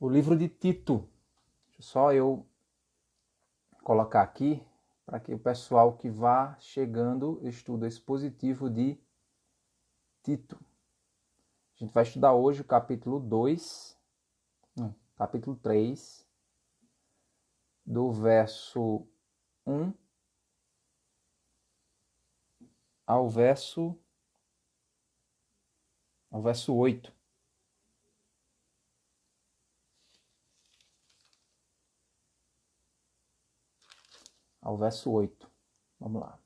O livro de Tito. Deixa só eu colocar aqui para que o pessoal que vá chegando estude expositivo de Tito. A gente vai estudar hoje o capítulo 2, capítulo 3, do verso 1 ao verso 8. Ao verso 8. Vamos lá.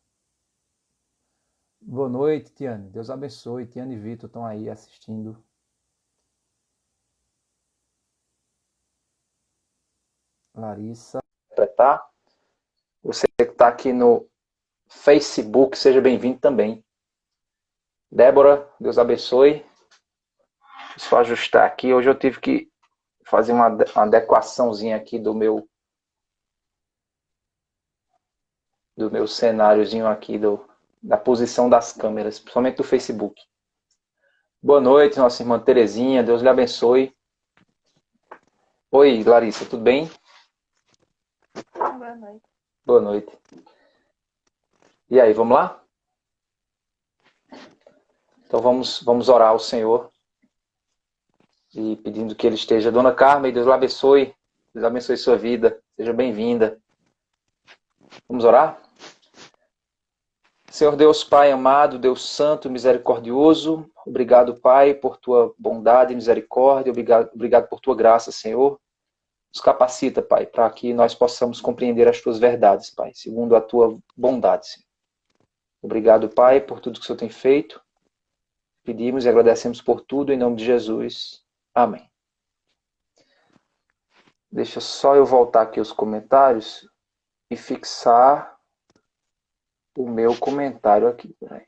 Boa noite, Tiane. Deus abençoe. Tiane e Vitor estão aí assistindo. Larissa. Interpretar. Você que está aqui no Facebook, seja bem-vindo também. Débora, Deus abençoe. Deixa eu ajustar aqui. Hoje eu tive que fazer uma adequaçãozinha aqui do meu cenáriozinho aqui, da posição das câmeras, principalmente do Facebook. Boa noite, nossa irmã Terezinha, Deus lhe abençoe. Oi, Larissa, tudo bem? Boa noite. Boa noite. E aí, vamos lá? Então vamos orar ao Senhor e pedindo que Ele esteja. Dona Carmen, Deus lhe abençoe. Deus abençoe sua vida. Seja bem-vinda. Vamos orar? Senhor Deus Pai amado, Deus Santo, misericordioso, obrigado, Pai, por Tua bondade e misericórdia, obrigado por Tua graça, Senhor. Nos capacita, Pai, para que nós possamos compreender as Tuas verdades, Pai, segundo a Tua bondade, Senhor. Obrigado, Pai, por tudo que o Senhor tem feito. Pedimos e agradecemos por tudo, em nome de Jesus. Amém. Deixa só eu voltar aqui os comentários e fixar o meu comentário aqui. Peraí.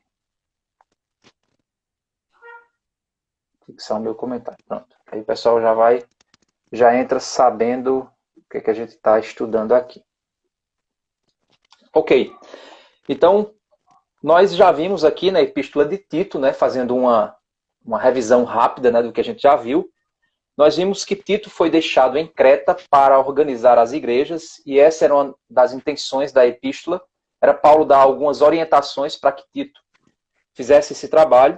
Fixar o meu comentário. Pronto. Aí o pessoal já entra sabendo o que é que a gente está estudando aqui. Ok. Então, nós já vimos aqui na Epístola de Tito, né, fazendo uma revisão rápida, né, do que a gente já viu. Nós vimos que Tito foi deixado em Creta para organizar as igrejas, e essa era uma das intenções da Epístola. Era Paulo dar algumas orientações para que Tito fizesse esse trabalho.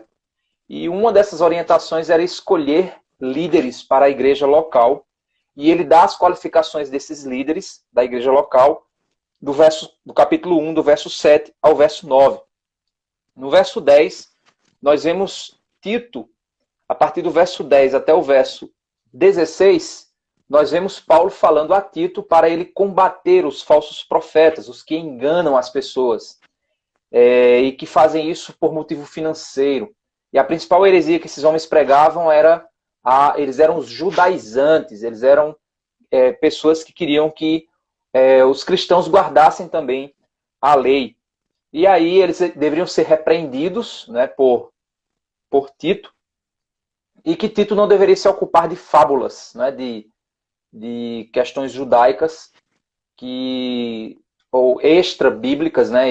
E uma dessas orientações era escolher líderes para a igreja local. E ele dá as qualificações desses líderes da igreja local do capítulo 1, do verso 7 ao verso 9. No verso 10, nós vemos Tito, a partir do verso 10 até o verso 16, nós vemos Paulo falando a Tito para ele combater os falsos profetas, os que enganam as pessoas, e que fazem isso por motivo financeiro. E a principal heresia que esses homens pregavam eles eram os judaizantes, eles eram pessoas que queriam que os cristãos guardassem também a lei. E aí eles deveriam ser repreendidos, né, por Tito, e que Tito não deveria se ocupar de fábulas, né, de questões judaicas ou extra-bíblicas, né,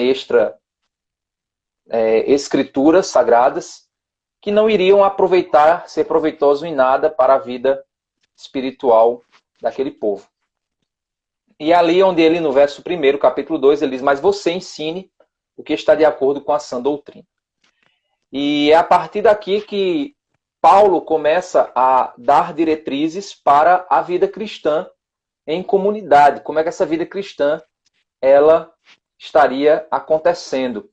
escrituras sagradas, que não iriam ser proveitoso em nada para a vida espiritual daquele povo. E ali onde ele, no verso 1, capítulo 2, ele diz: mas você ensine o que está de acordo com a sã doutrina. E é a partir daqui que Paulo começa a dar diretrizes para a vida cristã em comunidade. Como é que essa vida cristã ela estaria acontecendo.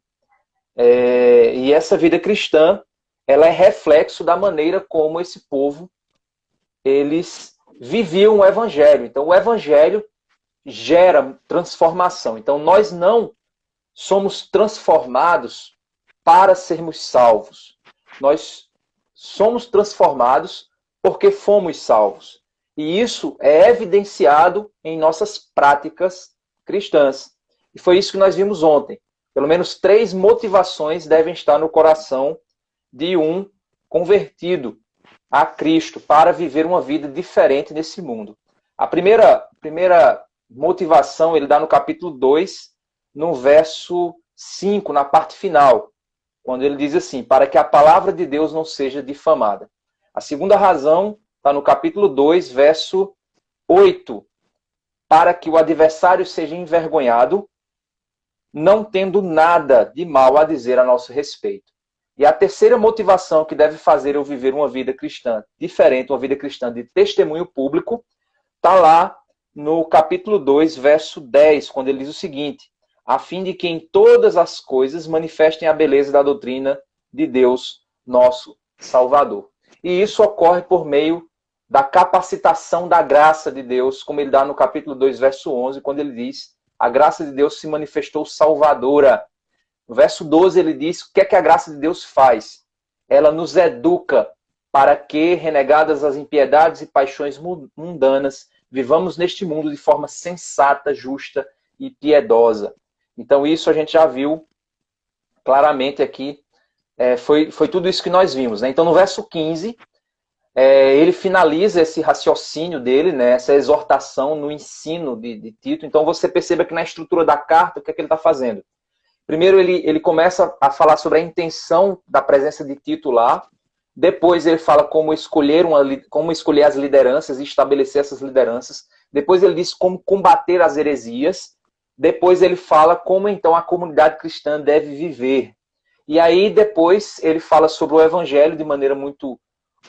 E essa vida cristã ela é reflexo da maneira como esse povo eles viviam o evangelho. Então o evangelho gera transformação. Então nós não somos transformados para sermos salvos. Nós somos transformados porque fomos salvos. E isso é evidenciado em nossas práticas cristãs. E foi isso que nós vimos ontem. Pelo menos 3 motivações devem estar no coração de um convertido a Cristo para viver uma vida diferente nesse mundo. A primeira motivação ele dá no capítulo 2, no verso 5, na parte final, quando ele diz assim: para que a palavra de Deus não seja difamada. A segunda razão está no capítulo 2, verso 8, para que o adversário seja envergonhado, não tendo nada de mal a dizer a nosso respeito. E a terceira motivação que deve fazer eu viver uma vida cristã diferente, uma vida cristã de testemunho público, está lá no capítulo 2, verso 10, quando ele diz o seguinte: a fim de que em todas as coisas manifestem a beleza da doutrina de Deus, nosso Salvador. E isso ocorre por meio da capacitação da graça de Deus, como ele dá no capítulo 2, verso 11, quando ele diz: a graça de Deus se manifestou salvadora. No verso 12 ele diz: o que é que a graça de Deus faz? Ela nos educa para que, renegadas as impiedades e paixões mundanas, vivamos neste mundo de forma sensata, justa e piedosa. Então isso a gente já viu claramente aqui, foi tudo isso que nós vimos, né? Então no verso 15, ele finaliza esse raciocínio dele, né? Essa exortação no ensino de Tito. Então você perceba que na estrutura da carta, o que é que ele está fazendo? Primeiro ele começa a falar sobre a intenção da presença de Tito lá. Depois ele fala como escolher as lideranças e estabelecer essas lideranças. Depois ele diz como combater as heresias. Depois ele fala como então a comunidade cristã deve viver. E aí depois ele fala sobre o evangelho de maneira muito,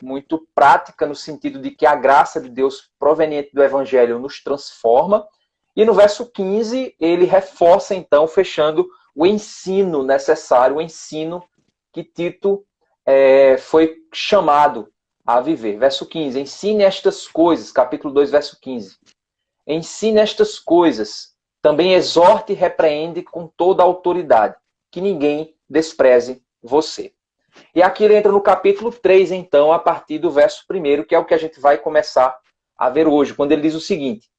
muito prática, no sentido de que a graça de Deus proveniente do evangelho nos transforma. E no verso 15 ele reforça então, fechando o ensino necessário, o ensino que Tito foi chamado a viver. Verso 15, ensine estas coisas, capítulo 2, verso 15. Ensine estas coisas, também exorte e repreende com toda a autoridade, que ninguém despreze você. E aqui ele entra no capítulo 3, então, a partir do verso 1, que é o que a gente vai começar a ver hoje, quando ele diz o seguinte: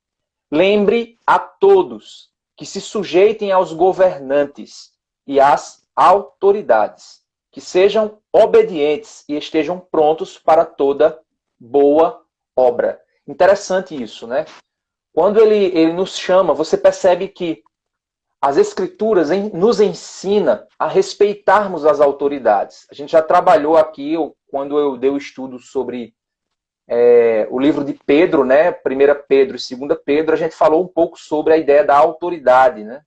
lembre a todos que se sujeitem aos governantes e às autoridades, que sejam obedientes e estejam prontos para toda boa obra. Interessante isso, né? Quando ele nos chama, você percebe que as Escrituras nos ensina a respeitarmos as autoridades. A gente já trabalhou aqui, quando eu dei o estudo sobre o livro de Pedro, né? 1 Pedro e 2 Pedro, a gente falou um pouco sobre a ideia da autoridade, né?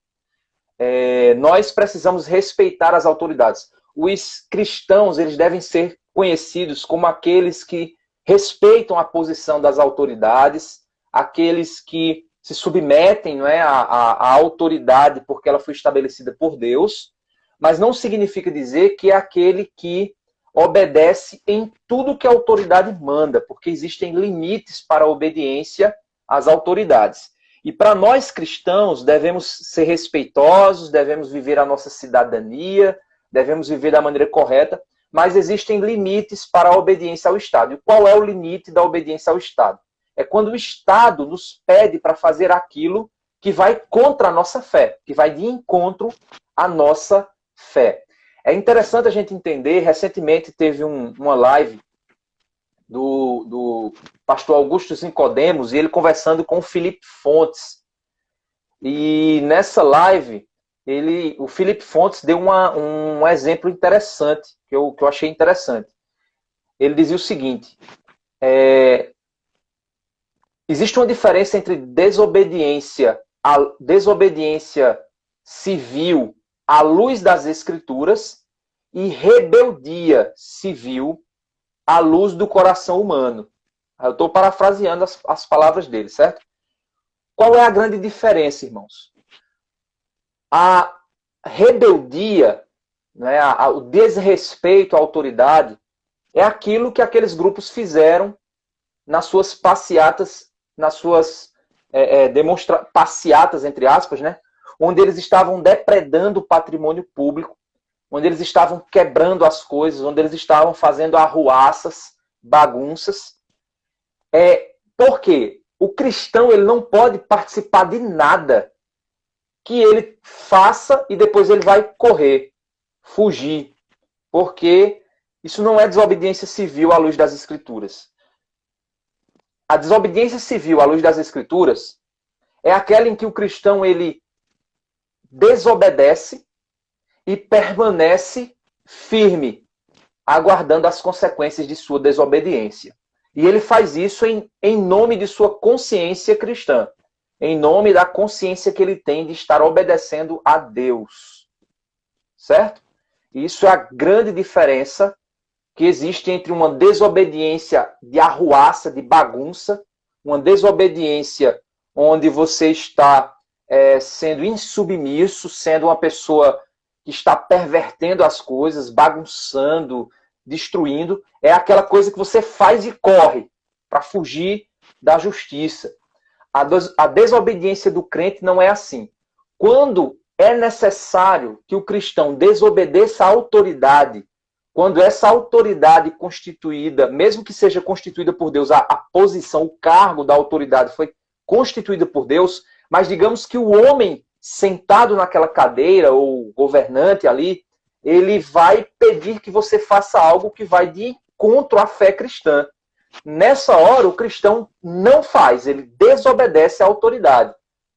Nós precisamos respeitar as autoridades. Os cristãos, eles devem ser conhecidos como aqueles que respeitam a posição das autoridades, aqueles que se submetem, não é, à autoridade porque ela foi estabelecida por Deus, mas não significa dizer que é aquele que obedece em tudo que a autoridade manda, porque existem limites para a obediência às autoridades. E para nós cristãos, devemos ser respeitosos, devemos viver a nossa cidadania, devemos viver da maneira correta, mas existem limites para a obediência ao Estado. E qual é o limite da obediência ao Estado? É quando o Estado nos pede para fazer aquilo que vai contra a nossa fé, que vai de encontro à nossa fé. É interessante a gente entender, recentemente teve uma live do pastor Augusto Nicodemos, e ele conversando com o Felipe Fontes. E nessa live, o Felipe Fontes deu um exemplo interessante, que eu achei interessante. Ele dizia o seguinte: existe uma diferença entre desobediência civil à luz das Escrituras e rebeldia civil à luz do coração humano. Eu estou parafraseando as palavras dele, certo? Qual é a grande diferença, irmãos? A rebeldia, né, o desrespeito à autoridade, é aquilo que aqueles grupos fizeram nas suas passeatas, passeatas, entre aspas, né, onde eles estavam depredando o patrimônio público, onde eles estavam quebrando as coisas, onde eles estavam fazendo arruaças, bagunças. Por quê? O cristão, ele não pode participar de nada que ele faça e depois ele vai correr, fugir, porque isso não é desobediência civil à luz das Escrituras. A desobediência civil à luz das Escrituras é aquela em que o cristão ele desobedece e permanece firme, aguardando as consequências de sua desobediência. E ele faz isso em nome de sua consciência cristã, em nome da consciência que ele tem de estar obedecendo a Deus. Certo? E isso é a grande diferença que existe entre uma desobediência de arruaça, de bagunça, uma desobediência onde você está sendo insubmisso, sendo uma pessoa que está pervertendo as coisas, bagunçando, destruindo, é aquela coisa que você faz e corre para fugir da justiça. A desobediência do crente não é assim. Quando é necessário que o cristão desobedeça à autoridade, quando essa autoridade constituída, mesmo que seja constituída por Deus, a posição, o cargo da autoridade foi constituída por Deus, mas digamos que o homem sentado naquela cadeira, ou governante ali, ele vai pedir que você faça algo que vai de encontro à fé cristã. Nessa hora, o cristão não faz, ele desobedece à autoridade.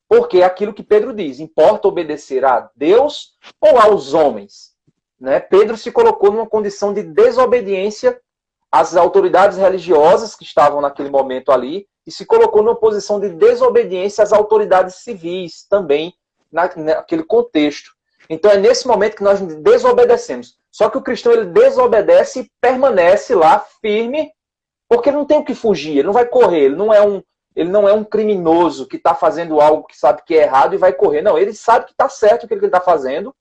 Porque é aquilo que Pedro diz, importa obedecer a Deus ou aos homens? Né? Pedro se colocou numa condição de desobediência às autoridades religiosas que estavam naquele momento ali e se colocou numa posição de desobediência às autoridades civis também naquele contexto. Então é nesse momento que nós desobedecemos. Só que o cristão ele desobedece e permanece lá firme porque ele não tem o que fugir, ele não vai correr, ele não é um criminoso que está fazendo algo que sabe que é errado e vai correr. Não, ele sabe que está certo o que ele está fazendo,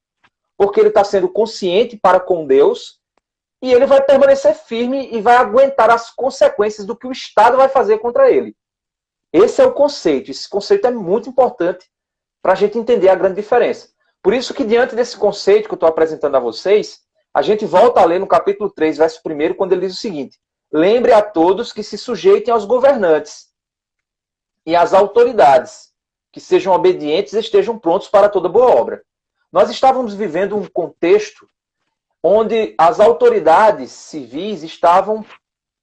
porque ele está sendo consciente para com Deus, e ele vai permanecer firme e vai aguentar as consequências do que o Estado vai fazer contra ele. Esse é o conceito. Esse conceito é muito importante para a gente entender a grande diferença. Por isso que, diante desse conceito que eu estou apresentando a vocês, a gente volta a ler no capítulo 3, verso 1, quando ele diz o seguinte: lembre a todos que se sujeitem aos governantes e às autoridades, que sejam obedientes e estejam prontos para toda boa obra. Nós estávamos vivendo um contexto onde as autoridades civis estavam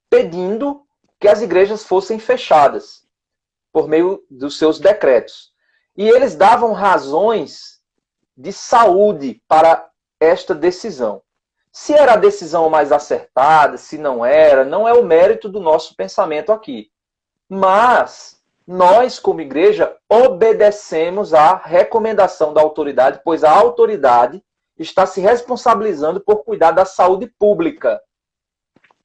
pedindo que as igrejas fossem fechadas por meio dos seus decretos. E eles davam razões de saúde para esta decisão. Se era a decisão mais acertada, se não era, não é o mérito do nosso pensamento aqui. Mas nós, como igreja, obedecemos à recomendação da autoridade, pois a autoridade está se responsabilizando por cuidar da saúde pública.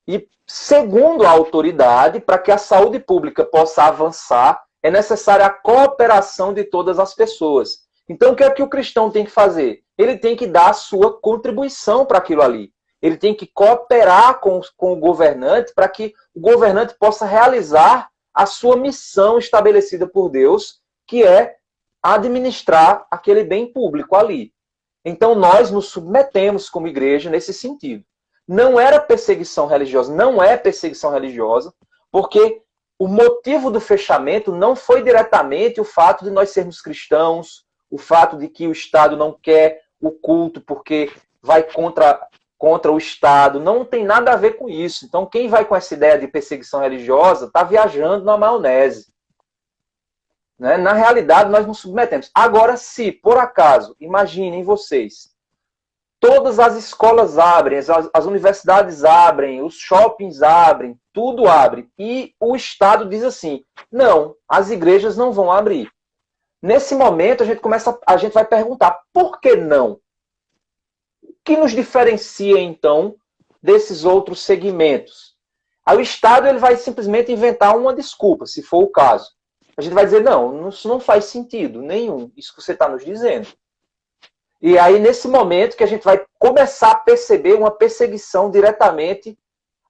E, segundo a autoridade, para que a saúde pública possa avançar, é necessária a cooperação de todas as pessoas. Então, o que é que o cristão tem que fazer? Ele tem que dar a sua contribuição para aquilo ali. Ele tem que cooperar com o governante para que o governante possa realizar a sua missão estabelecida por Deus, que é administrar aquele bem público ali. Então, nós nos submetemos como igreja nesse sentido. Não era perseguição religiosa, não é perseguição religiosa, porque o motivo do fechamento não foi diretamente o fato de nós sermos cristãos, o fato de que o Estado não quer o culto porque vai contra o Estado. Não tem nada a ver com isso. Então, quem vai com essa ideia de perseguição religiosa está viajando na maionese. Né? Na realidade, nós nos submetemos. Agora, se, por acaso, imaginem vocês, todas as escolas abrem, as universidades abrem, os shoppings abrem, tudo abre, e o Estado diz assim, não, as igrejas não vão abrir. Nesse momento, a gente vai perguntar, por que não? O que nos diferencia, então, desses outros segmentos? Aí o Estado ele vai simplesmente inventar uma desculpa, se for o caso. A gente vai dizer, não, isso não faz sentido nenhum, isso que você está nos dizendo. E aí, nesse momento, que a gente vai começar a perceber uma perseguição diretamente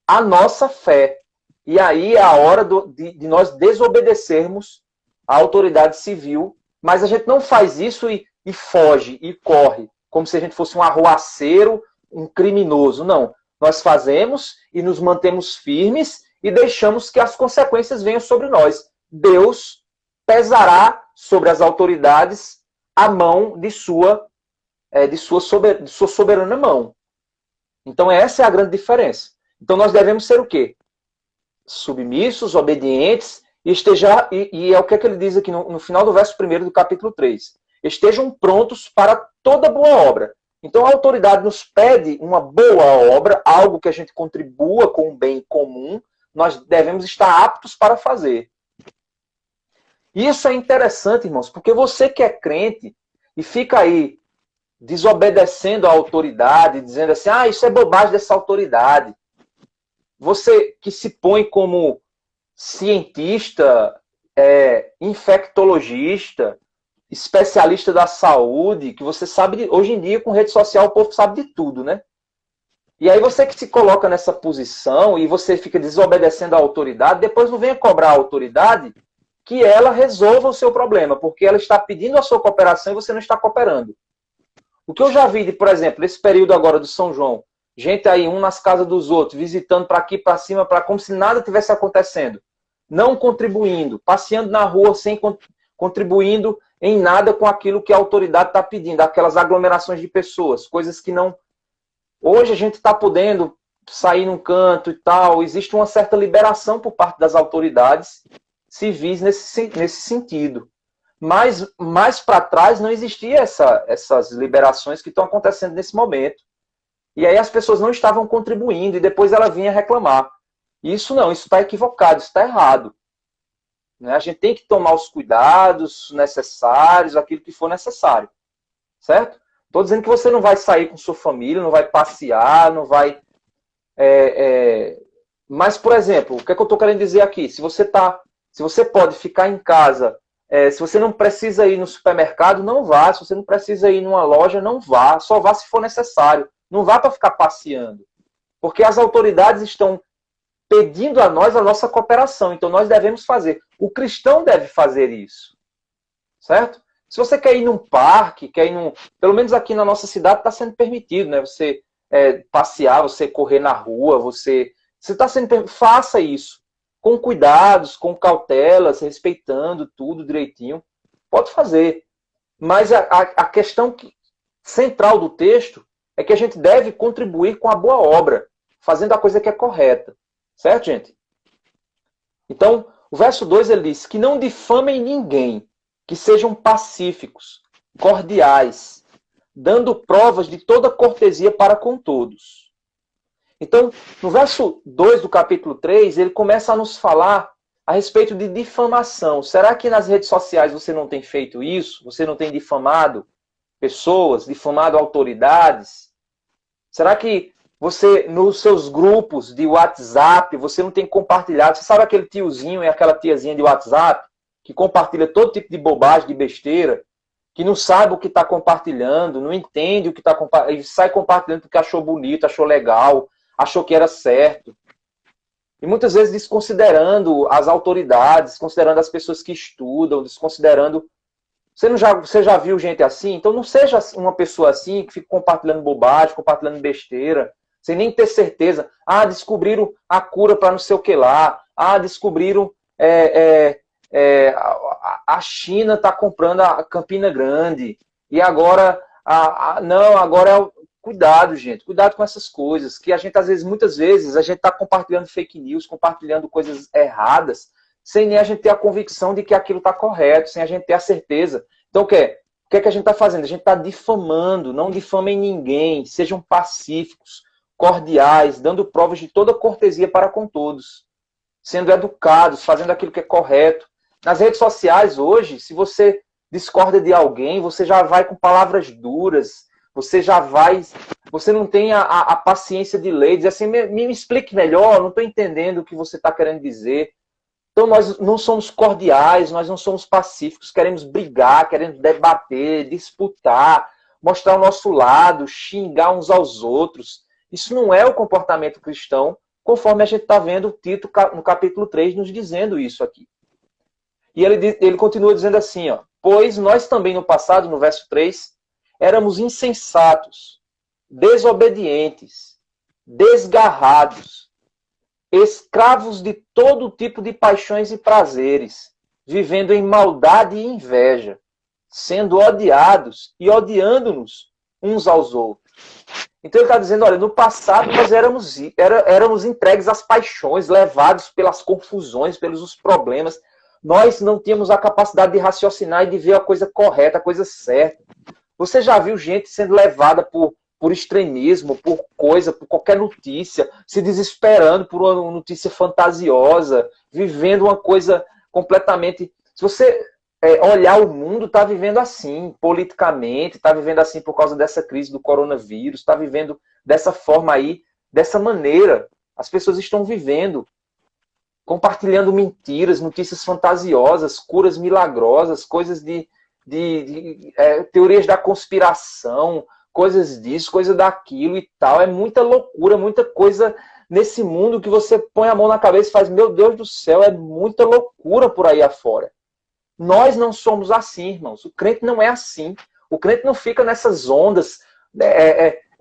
à nossa fé. E aí é a hora de nós desobedecermos a autoridade civil, mas a gente não faz isso e foge, e corre, como se a gente fosse um arruaceiro, um criminoso. Não. Nós fazemos e nos mantemos firmes e deixamos que as consequências venham sobre nós. Deus pesará sobre as autoridades a mão de sua soberana mão. Então essa é a grande diferença. Então nós devemos ser o quê? Submissos, obedientes, e é o que ele diz aqui no final do verso 1 do capítulo 3. Estejam prontos para toda boa obra. Então a autoridade nos pede uma boa obra, algo que a gente contribua com o bem comum. nós devemos estar aptos para fazer. Isso é interessante, irmãos, porque você que é crente e fica aí desobedecendo a autoridade, dizendo assim, isso é bobagem dessa autoridade. Você que se põe como cientista, infectologista, especialista da saúde, que você sabe, hoje em dia com rede social o povo sabe de tudo, né? E aí você que se coloca nessa posição e você fica desobedecendo a autoridade, depois não venha cobrar a autoridade que ela resolva o seu problema, porque ela está pedindo a sua cooperação e você não está cooperando. O que eu já vi, por exemplo, nesse período agora do São João, gente aí, um nas casas dos outros, visitando para aqui, para cima, como se nada tivesse acontecendo. Não contribuindo, passeando na rua sem contribuindo em nada com aquilo que a autoridade está pedindo, aquelas aglomerações de pessoas, coisas que não... Hoje a gente está podendo sair num canto e tal, existe uma certa liberação por parte das autoridades civis nesse sentido. Mas mais para trás não existia essas liberações que estão acontecendo nesse momento. E aí as pessoas não estavam contribuindo e depois ela vinha reclamar. Isso não, isso está equivocado, isso está errado. Né? A gente tem que tomar os cuidados necessários, aquilo que for necessário. Certo? Estou dizendo que você não vai sair com sua família, não vai passear, não vai... Mas, por exemplo, o que é que eu estou querendo dizer aqui? Se você pode ficar em casa, se você não precisa ir no supermercado, não vá. Se você não precisa ir numa loja, não vá. Só vá se for necessário. Não vá para ficar passeando. Porque as autoridades estão pedindo a nós a nossa cooperação. Então nós devemos fazer. O cristão deve fazer isso. Certo? Se você quer ir num parque, quer ir pelo menos aqui na nossa cidade está sendo permitido, né? Você passear, você correr na rua, você está sendo permitido. Faça isso. Com cuidados, com cautelas, respeitando tudo direitinho. Pode fazer. Mas a questão central do texto é que a gente deve contribuir com a boa obra, fazendo a coisa que é correta. Certo, gente? Então, o verso 2 ele diz que não difamem ninguém, que sejam pacíficos, cordiais, dando provas de toda cortesia para com todos. Então, no verso 2 do capítulo 3, ele começa a nos falar a respeito de difamação. Será que nas redes sociais você não tem feito isso? Você não tem difamado pessoas, difamado autoridades? Será que você, nos seus grupos de WhatsApp, você não tem compartilhado? Você sabe aquele tiozinho e aquela tiazinha de WhatsApp que compartilha todo tipo de bobagem, de besteira, que não sabe o que está compartilhando, não entende o que está compartilhando, sai compartilhando porque achou bonito, achou legal, achou que era certo. E muitas vezes desconsiderando as autoridades, desconsiderando as pessoas que estudam, desconsiderando... Você já viu gente assim? Então não seja uma pessoa assim que fica compartilhando bobagem, compartilhando besteira, sem nem ter certeza. Descobriram a cura para não sei o que lá. Descobriram... a China está comprando a Campina Grande. E agora... agora cuidado, gente. Cuidado com essas coisas. Que a gente, às vezes, muitas vezes, a gente está compartilhando fake news, compartilhando coisas erradas, sem nem a gente ter a convicção de que aquilo está correto, sem a gente ter a certeza. Então, o que é que a gente está fazendo? A gente está difamando. Não difamem ninguém. Sejam pacíficos, cordiais, dando provas de toda cortesia para com todos. Sendo educados, fazendo aquilo que é correto. Nas redes sociais, hoje, se você discorda de alguém, você já vai com palavras duras, você não tem a paciência de ler, dizer assim, me explique melhor, não estou entendendo o que você está querendo dizer. Então nós não somos cordiais, nós não somos pacíficos, queremos brigar, queremos debater, disputar, mostrar o nosso lado, xingar uns aos outros. Isso não é o comportamento cristão, conforme a gente está vendo o Tito no capítulo 3 nos dizendo isso aqui. E ele continua dizendo assim, pois nós também no passado, no verso 3, éramos insensatos, desobedientes, desgarrados, escravos de todo tipo de paixões e prazeres, vivendo em maldade e inveja, sendo odiados e odiando-nos uns aos outros. Então ele está dizendo, olha, no passado nós éramos entregues às paixões, levados pelas confusões, pelos problemas. Nós não tínhamos a capacidade de raciocinar e de ver a coisa correta, a coisa certa. Você já viu gente sendo levada por por extremismo, por coisa, por qualquer notícia, se desesperando por uma notícia fantasiosa, vivendo uma coisa completamente... Se você olhar o mundo, está vivendo assim, politicamente, está vivendo assim por causa dessa crise do coronavírus, está vivendo dessa forma aí, dessa maneira. As pessoas estão vivendo, compartilhando mentiras, notícias fantasiosas, curas milagrosas, coisas de teorias da conspiração, coisas disso, coisa daquilo e tal. É muita loucura, muita coisa nesse mundo que você põe a mão na cabeça e faz, meu Deus do céu, é muita loucura por aí afora. Nós não somos assim, irmãos. O crente não é assim. O crente não fica nessas ondas,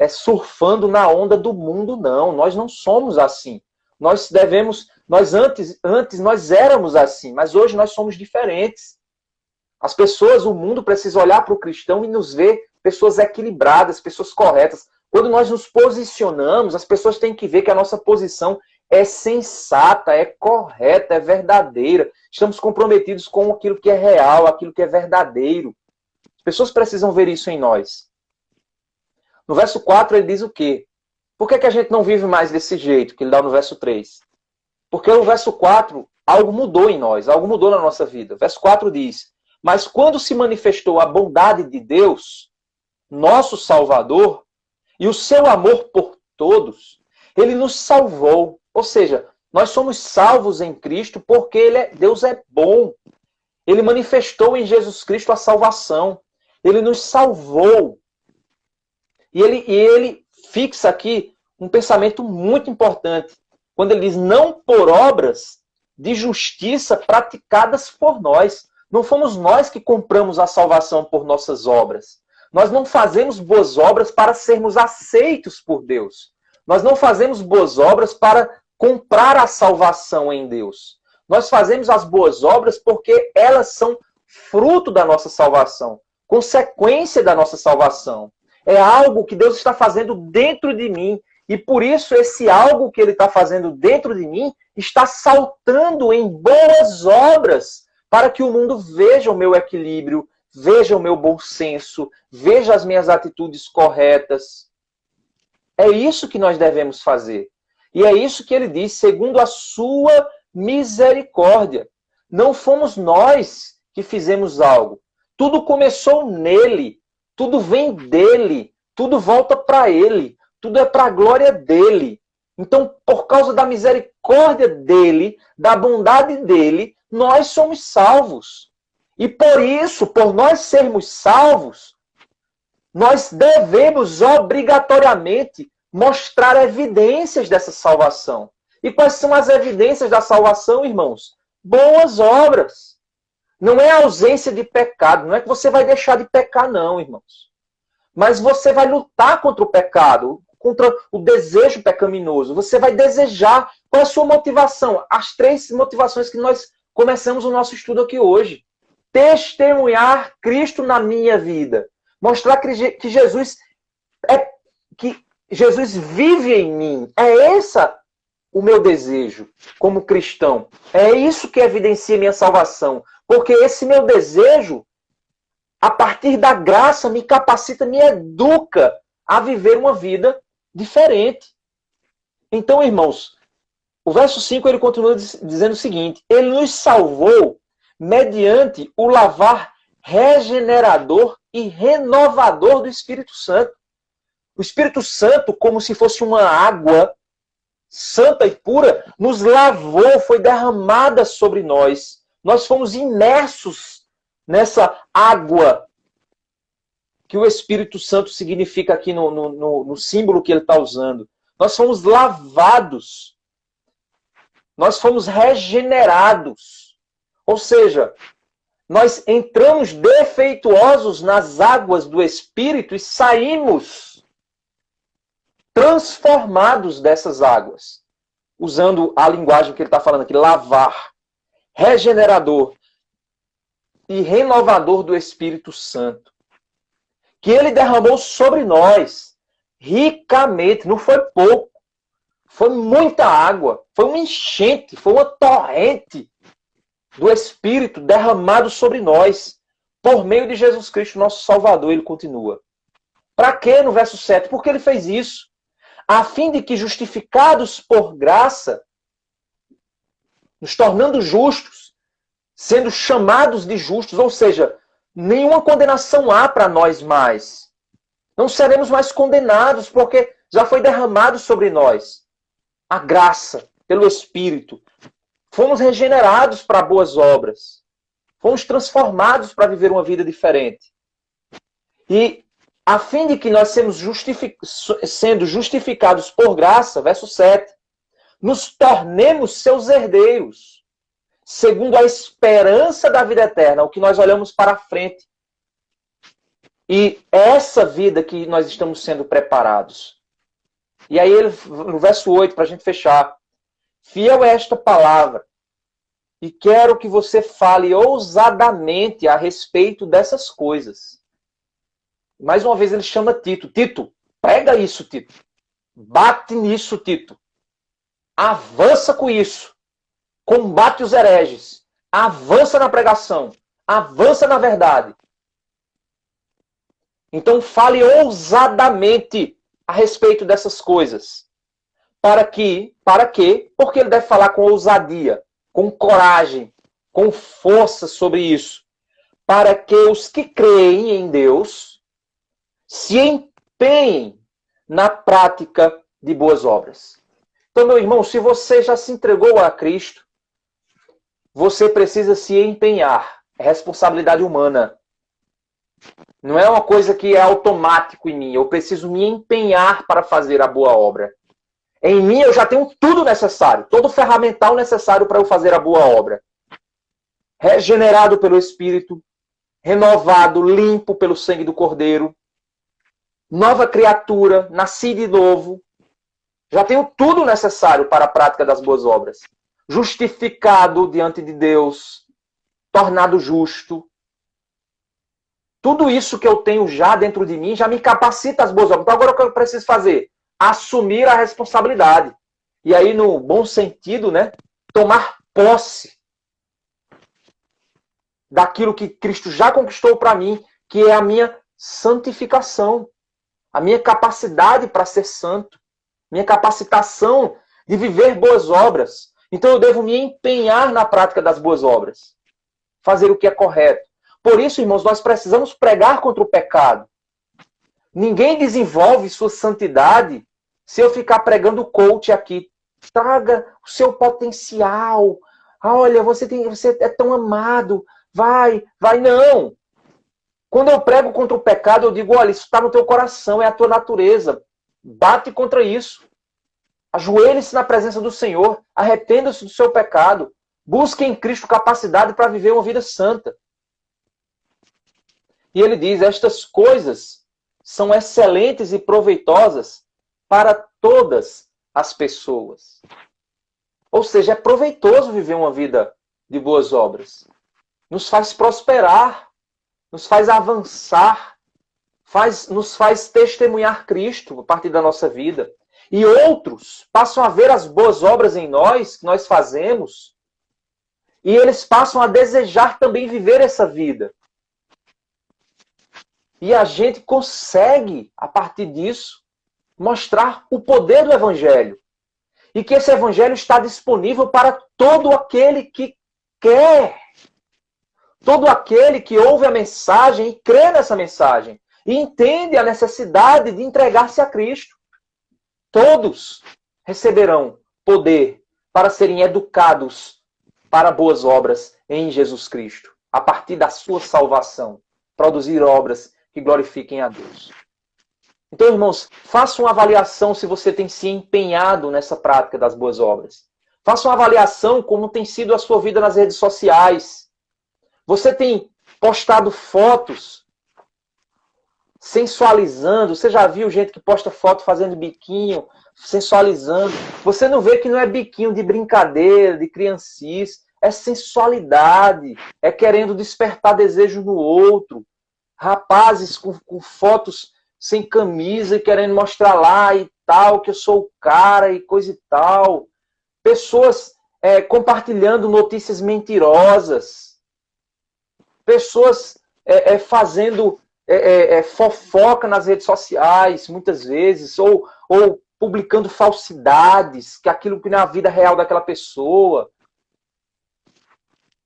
surfando na onda do mundo, não. Nós não somos assim. Nós antes nós éramos assim, mas hoje nós somos diferentes. As pessoas, o mundo precisa olhar para o cristão e nos ver pessoas equilibradas, pessoas corretas. Quando nós nos posicionamos, as pessoas têm que ver que a nossa posição é sensata, é correta, é verdadeira. Estamos comprometidos com aquilo que é real, aquilo que é verdadeiro. As pessoas precisam ver isso em nós. No verso 4 ele diz o quê? Por que a gente não vive mais desse jeito que ele dá no verso 3? Porque no verso 4, algo mudou em nós, algo mudou na nossa vida. O verso 4 diz: mas quando se manifestou a bondade de Deus, nosso Salvador, e o seu amor por todos, ele nos salvou. Ou seja, nós somos salvos em Cristo porque Deus é bom. Ele manifestou em Jesus Cristo a salvação. Ele nos salvou. E ele fixa aqui um pensamento muito importante. Quando ele diz, não por obras de justiça praticadas por nós. Não fomos nós que compramos a salvação por nossas obras. Nós não fazemos boas obras para sermos aceitos por Deus. Nós não fazemos boas obras para comprar a salvação em Deus. Nós fazemos as boas obras porque elas são fruto da nossa salvação, consequência da nossa salvação. É algo que Deus está fazendo dentro de mim. E por isso esse algo que Ele está fazendo dentro de mim está saltando em boas obras para que o mundo veja o meu equilíbrio, veja o meu bom senso, veja as minhas atitudes corretas. É isso que nós devemos fazer. E é isso que ele diz, segundo a sua misericórdia. Não fomos nós que fizemos algo. Tudo começou nele. Tudo vem dele. Tudo volta para ele. Tudo é para a glória dele. Então, por causa da misericórdia dele, da bondade dele, nós somos salvos. E por isso, por nós sermos salvos, nós devemos obrigatoriamente mostrar evidências dessa salvação. E quais são as evidências da salvação, irmãos? Boas obras. Não é a ausência de pecado. Não é que você vai deixar de pecar, não, irmãos. Mas você vai lutar contra o pecado, contra o desejo pecaminoso. Você vai desejar. Qual é a sua motivação? As 3 motivações que nós começamos o nosso estudo aqui hoje. Testemunhar Cristo na minha vida. Mostrar que Jesus vive em mim. É esse o meu desejo como cristão. É isso que evidencia minha salvação. Porque esse meu desejo, a partir da graça, me capacita, me educa a viver uma vida diferente. Então, irmãos, o verso 5 ele continua dizendo o seguinte: ele nos salvou mediante o lavar regenerador e renovador do Espírito Santo. O Espírito Santo, como se fosse uma água santa e pura, nos lavou, foi derramada sobre nós. Nós fomos imersos nessa água que o Espírito Santo significa aqui no símbolo que ele está usando. Nós fomos lavados. Nós fomos regenerados. Ou seja, nós entramos defeituosos nas águas do Espírito e saímos transformados dessas águas. Usando a linguagem que ele está falando aqui, lavar, regenerador e renovador do Espírito Santo. Que ele derramou sobre nós ricamente, não foi pouco. Foi muita água, foi uma enchente, foi uma torrente do Espírito derramado sobre nós, por meio de Jesus Cristo, nosso Salvador. Ele continua. Para quê no verso 7? Porque ele fez isso. A fim de que, justificados por graça, nos tornando justos, sendo chamados de justos, ou seja, nenhuma condenação há para nós mais. Não seremos mais condenados, porque já foi derramado sobre nós a graça pelo Espírito. Fomos regenerados para boas obras. Fomos transformados para viver uma vida diferente. E a fim de que nós sendo justificados por graça, verso 7, nos tornemos seus herdeiros, segundo a esperança da vida eterna, o que nós olhamos para a frente. E essa vida que nós estamos sendo preparados. E aí, no verso 8, para a gente fechar, fiel é esta palavra, e quero que você fale ousadamente a respeito dessas coisas. Mais uma vez ele chama Tito. Tito, pega isso, Tito. Bate nisso, Tito. Avança com isso. Combate os hereges. Avança na pregação. Avança na verdade. Então fale ousadamente a respeito dessas coisas. Para quê? Porque ele deve falar com ousadia, com coragem, com força sobre isso. Para que os que creem em Deus se empenhem na prática de boas obras. Então, meu irmão, se você já se entregou a Cristo, você precisa se empenhar. É responsabilidade humana. Não é uma coisa que é automático em mim. Eu preciso me empenhar para fazer a boa obra. Em mim eu já tenho tudo necessário, todo o ferramental necessário para eu fazer a boa obra. Regenerado pelo Espírito, renovado, limpo pelo sangue do Cordeiro, nova criatura, nasci de novo. Já tenho tudo necessário para a prática das boas obras. Justificado diante de Deus, tornado justo. Tudo isso que eu tenho já dentro de mim já me capacita às boas obras. Então agora o que eu preciso fazer? Assumir a responsabilidade. E aí, no bom sentido, né? Tomar posse daquilo que Cristo já conquistou para mim, que é a minha santificação, a minha capacidade para ser santo, minha capacitação de viver boas obras. Então eu devo me empenhar na prática das boas obras, fazer o que é correto. Por isso, irmãos, nós precisamos pregar contra o pecado. Ninguém desenvolve sua santidade se eu ficar pregando coach aqui. Traga o seu potencial. Olha, você é tão amado. Vai. Não. Quando eu prego contra o pecado, eu digo, olha, isso está no teu coração, é a tua natureza. Bate contra isso. Ajoelhe-se na presença do Senhor. Arrependa-se do seu pecado. Busque em Cristo capacidade para viver uma vida santa. E ele diz, estas coisas são excelentes e proveitosas para todas as pessoas. Ou seja, é proveitoso viver uma vida de boas obras. Nos faz prosperar, nos faz avançar, nos faz testemunhar Cristo a partir da nossa vida. E outros passam a ver as boas obras em nós, que nós fazemos, e eles passam a desejar também viver essa vida. E a gente consegue, a partir disso, mostrar o poder do Evangelho. E que esse Evangelho está disponível para todo aquele que quer. Todo aquele que ouve a mensagem e crê nessa mensagem. E entende a necessidade de entregar-se a Cristo. Todos receberão poder para serem educados para boas obras em Jesus Cristo. A partir da sua salvação. Produzir obras que glorifiquem a Deus. Então, irmãos, faça uma avaliação se você tem se empenhado nessa prática das boas obras. Faça uma avaliação como tem sido a sua vida nas redes sociais. Você tem postado fotos sensualizando. Você já viu gente que posta foto fazendo biquinho, sensualizando. Você não vê que não é biquinho de brincadeira, de criancice. É sensualidade. É querendo despertar desejo no outro. Rapazes com fotos sem camisa e querendo mostrar lá e tal, que eu sou o cara e coisa e tal. Pessoas compartilhando notícias mentirosas. Pessoas fazendo fofoca nas redes sociais, muitas vezes, ou publicando falsidades, que aquilo que não é a vida real daquela pessoa.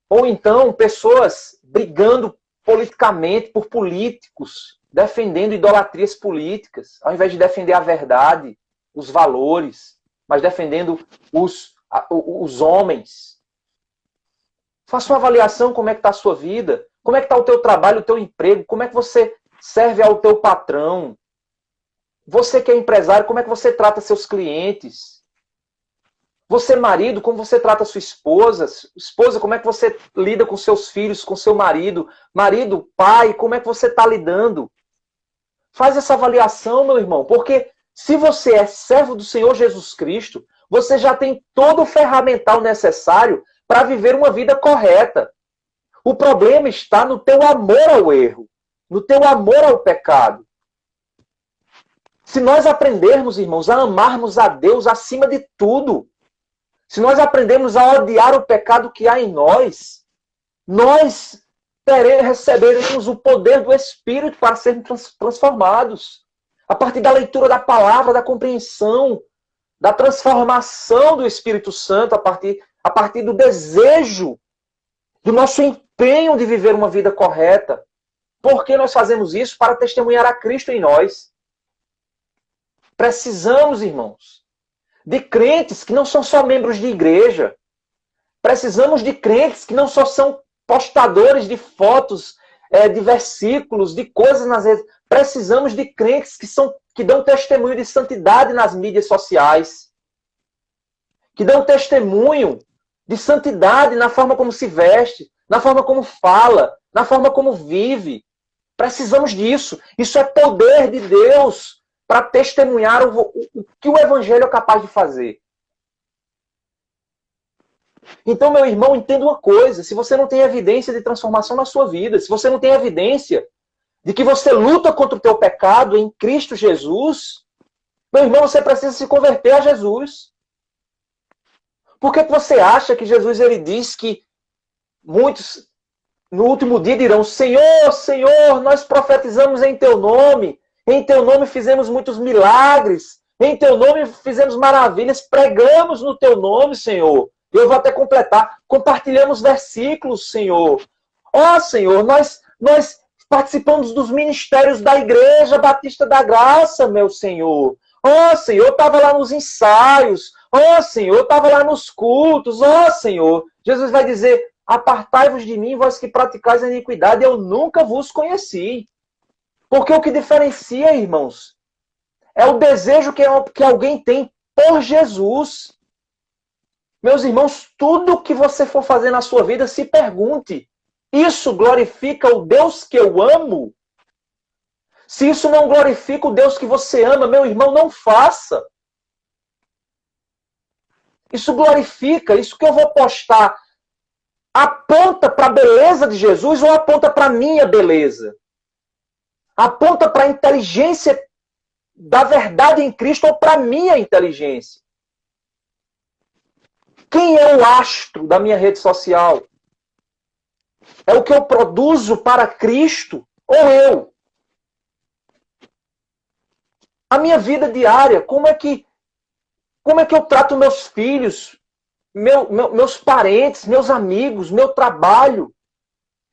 Ou então, pessoas brigando politicamente por políticos, defendendo idolatrias políticas, ao invés de defender a verdade, os valores, mas defendendo os homens. Faça uma avaliação como é que está a sua vida, como é que está o teu trabalho, o teu emprego, como é que você serve ao teu patrão. Você que é empresário, como é que você trata seus clientes? Você, marido, como você trata sua esposa? Esposa, como é que você lida com seus filhos, com seu marido? Marido, pai, como é que você está lidando? Faz essa avaliação, meu irmão, porque se você é servo do Senhor Jesus Cristo, você já tem todo o ferramental necessário para viver uma vida correta. O problema está no teu amor ao erro, no teu amor ao pecado. Se nós aprendermos, irmãos, a amarmos a Deus acima de tudo, se nós aprendermos a odiar o pecado que há em nós receberemos o poder do Espírito para sermos transformados. A partir da leitura da palavra, da compreensão, da transformação do Espírito Santo, a partir do desejo, do nosso empenho de viver uma vida correta. Por que nós fazemos isso? Para testemunhar a Cristo em nós. Precisamos, irmãos, de crentes que não são só membros de igreja. Precisamos de crentes que não só são postadores de fotos, de versículos, de coisas nas redes. Precisamos de crentes que dão testemunho de santidade nas mídias sociais. Que dão testemunho de santidade na forma como se veste, na forma como fala, na forma como vive. Precisamos disso. Isso é poder de Deus para testemunhar o que o Evangelho é capaz de fazer. Então, meu irmão, entenda uma coisa. Se você não tem evidência de transformação na sua vida, se você não tem evidência de que você luta contra o teu pecado em Cristo Jesus, meu irmão, você precisa se converter a Jesus. Por que você acha que Jesus ele diz que muitos no último dia dirão: Senhor, Senhor, nós profetizamos em teu nome fizemos muitos milagres, em teu nome fizemos maravilhas, pregamos no teu nome, Senhor. Eu vou até completar. Compartilhamos versículos, Senhor. Ó, Senhor, nós participamos dos ministérios da Igreja Batista da Graça, meu Senhor. Ó, Senhor, eu estava lá nos ensaios. Ó, Senhor, eu estava lá nos cultos. Ó, Senhor. Jesus vai dizer: apartai-vos de mim, vós que praticais a iniquidade, eu nunca vos conheci. Porque o que diferencia, irmãos, é o desejo que alguém tem por Jesus. Meus irmãos, tudo que você for fazer na sua vida, se pergunte: isso glorifica o Deus que eu amo? Se isso não glorifica o Deus que você ama, meu irmão, não faça. Isso glorifica, isso que eu vou postar, aponta para a beleza de Jesus ou aponta para a minha beleza? Aponta para a inteligência da verdade em Cristo ou para a minha inteligência? Quem é o astro da minha rede social? É o que eu produzo para Cristo ou eu? A minha vida diária, como é que eu trato meus filhos, meus parentes, meus amigos, meu trabalho?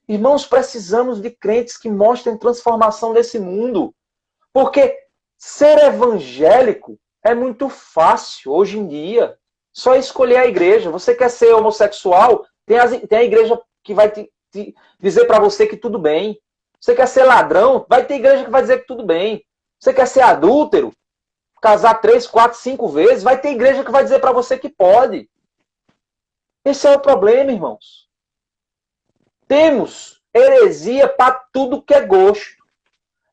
Irmãos, precisamos de crentes que mostrem transformação nesse mundo. Porque ser evangélico é muito fácil hoje em dia. Só escolher a igreja. Você quer ser homossexual? Tem a igreja que vai te dizer para você que tudo bem. Você quer ser ladrão? Vai ter igreja que vai dizer que tudo bem. Você quer ser adúltero? Casar 3, 4, 5 vezes? Vai ter igreja que vai dizer para você que pode. Esse é o problema, irmãos. Temos heresia para tudo que é gosto.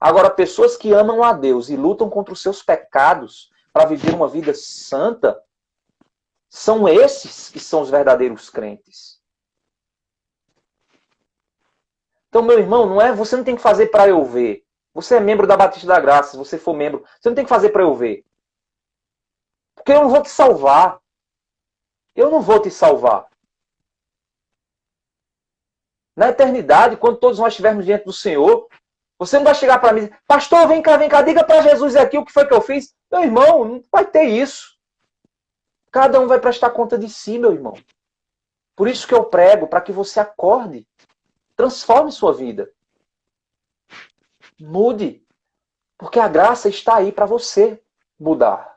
Agora, pessoas que amam a Deus e lutam contra os seus pecados para viver uma vida santa, são esses que são os verdadeiros crentes. Então, meu irmão, você não tem que fazer para eu ver. Você é membro da Batista da Graça, se você for membro, você não tem que fazer para eu ver. Porque eu não vou te salvar. Eu não vou te salvar. Na eternidade, quando todos nós estivermos diante do Senhor, Você não vai chegar para mim e dizer, pastor, vem cá, diga para Jesus aqui o que foi que eu fiz. Meu irmão, não vai ter isso. Cada um vai prestar conta de si, meu irmão. Por isso que eu prego, para que você acorde. Transforme sua vida. Mude. Porque a graça está aí para você mudar.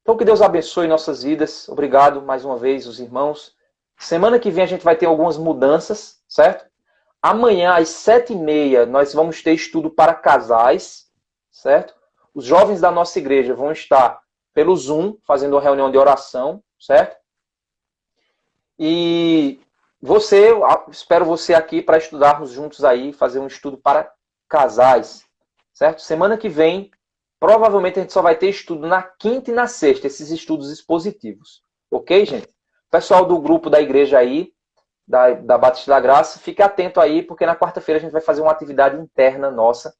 Então que Deus abençoe nossas vidas. Obrigado mais uma vez, os irmãos. Semana que vem a gente vai ter algumas mudanças, certo? Amanhã, às 7h30, nós vamos ter estudo para casais, certo? Os jovens da nossa igreja vão estar pelo Zoom, fazendo uma reunião de oração, certo? E espero você aqui para estudarmos juntos aí, fazer um estudo para casais, certo? Semana que vem, provavelmente a gente só vai ter estudo na quinta e na sexta, esses estudos expositivos. Ok, gente? Pessoal do grupo da igreja aí, da Batista da Graça, fique atento aí, porque na quarta-feira a gente vai fazer uma atividade interna nossa.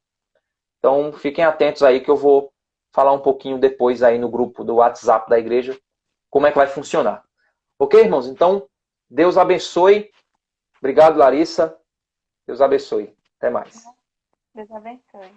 Então, fiquem atentos aí que eu vou falar um pouquinho depois aí no grupo do WhatsApp da igreja, como é que vai funcionar. Ok, irmãos? Então, Deus abençoe. Obrigado, Larissa. Deus abençoe. Até mais. Deus abençoe.